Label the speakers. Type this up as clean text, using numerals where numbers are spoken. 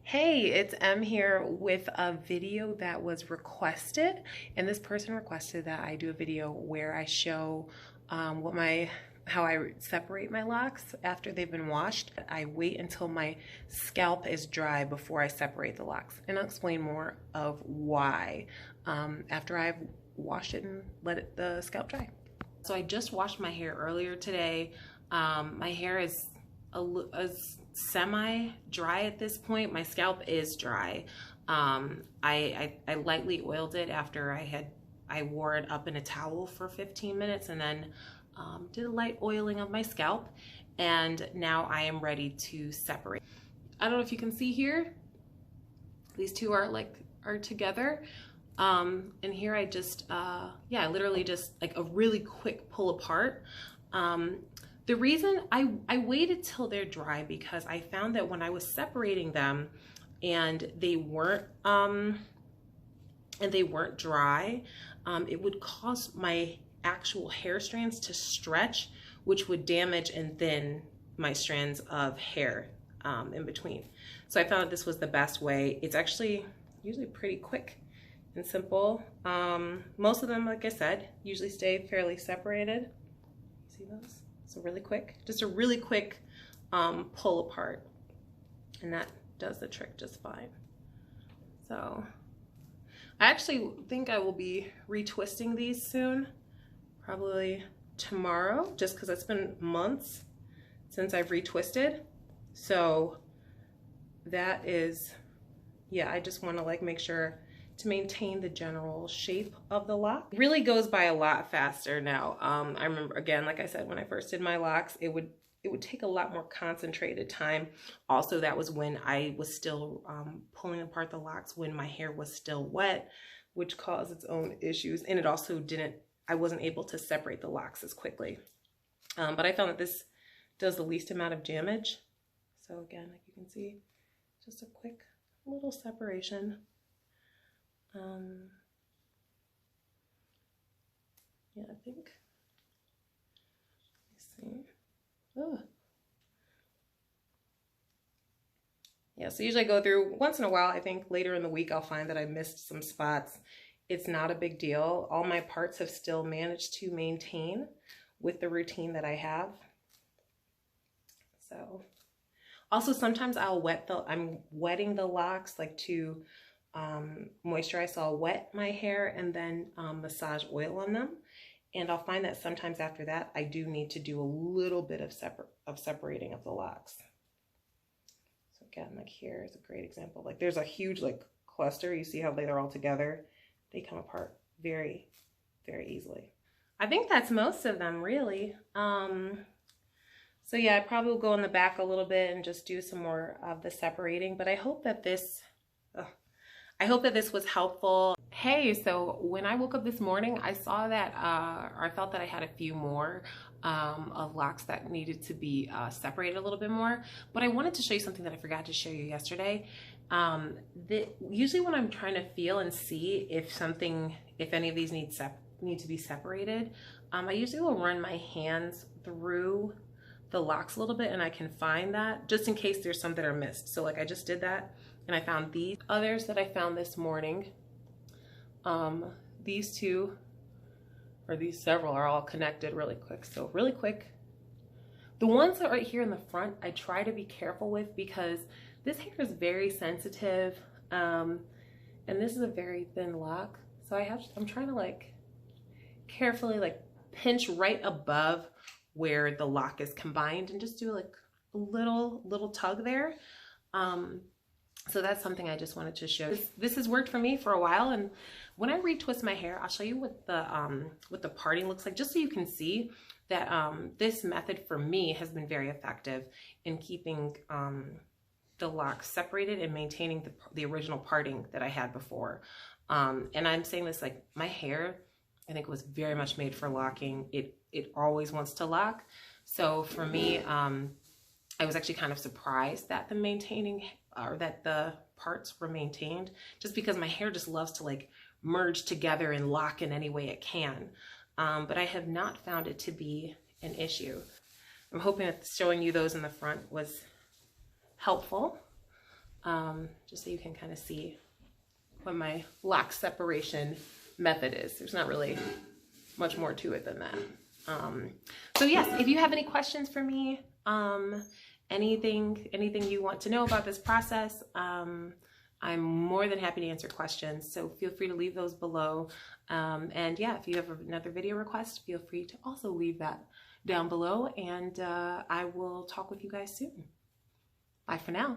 Speaker 1: Hey, it's Em here with a video that was requested, and this person requested that I do a video where I show how I separate my locks after they've been washed. I wait until my scalp is dry before I separate the locks, and I'll explain more of why after I've washed it and let the scalp dry. So I just washed my hair earlier today. My hair is semi-dry at this point. My scalp is dry. I lightly oiled it after I wore it up in a towel for 15 minutes and then did a light oiling of my scalp, and now I am ready to separate. I don't know if you can see here, these two are together. And here I just I literally just like a really quick pull apart. The reason I waited till they're dry because I found that when I was separating them and they weren't dry, it would cause my actual hair strands to stretch, which would damage and thin my strands of hair in between. So I found that this was the best way. It's actually usually pretty quick and simple. Most of them, like I said, usually stay fairly separated. See those? So really quick, just a really quick pull apart, and that does the trick just fine. So I actually think I will be retwisting these soon, probably tomorrow, just because it's been months since I've retwisted. So that is, yeah, I just want to like make sure to maintain the general shape of the lock. It really goes by a lot faster now. I remember, again, like I said, when I first did my locks, it would take a lot more concentrated time. Also, that was when I was still pulling apart the locks when my hair was still wet, which caused its own issues. And it also I wasn't able to separate the locks as quickly. But I found that this does the least amount of damage. So again, like you can see, just a quick little separation. Yeah, I think, let me see. Oh. Yeah, so usually I go through once in a while. I think later in the week I'll find that I missed some spots. It's not a big deal. All my parts have still managed to maintain with the routine that I have. So also sometimes I'm wetting the locks like to moisturize, so I'll wet my hair and then massage oil on them, and I'll find that sometimes after that I do need to do a little bit of separating of the locks. So again, like here is a great example. Like there's a huge like cluster. You see how they're all together? They come apart very, very easily. I think that's most of them really. So yeah, I probably will go in the back a little bit and just do some more of the separating, but I hope that this was helpful. Hey, so when I woke up this morning, I saw that, or I felt that I had a few more of locks that needed to be separated a little bit more. But I wanted to show you something that I forgot to show you yesterday. Usually when I'm trying to feel and see if any of these need to be separated, I usually will run my hands through the locks a little bit, and I can find that just in case there's some that are missed. So like I just did that. And I found these others that I found this morning. These two, or these several, are all connected really quick. So really quick. The ones that are right here in the front, I try to be careful with because this hair is very sensitive. And this is a very thin lock. So I'm trying to like carefully like pinch right above where the lock is combined and just do like a little tug there. So that's something I just wanted to show. This has worked for me for a while, and when I retwist my hair, I'll show you what the parting looks like, just so you can see that this method for me has been very effective in keeping the locks separated and maintaining the original parting that I had before. And I'm saying this like my hair, I think, was very much made for locking. It always wants to lock. So for me, I was actually kind of surprised that the parts were maintained, just because my hair just loves to like merge together and lock in any way it can. But I have not found it to be an issue. I'm hoping that showing you those in the front was helpful. just so you can kind of see what my lock separation method is. There's not really much more to it than that. So yes, if you have any questions for me, anything you want to know about this process, I'm more than happy to answer questions. So feel free to leave those below. And yeah, if you have another video request, feel free to also leave that down below, and I will talk with you guys soon. Bye for now.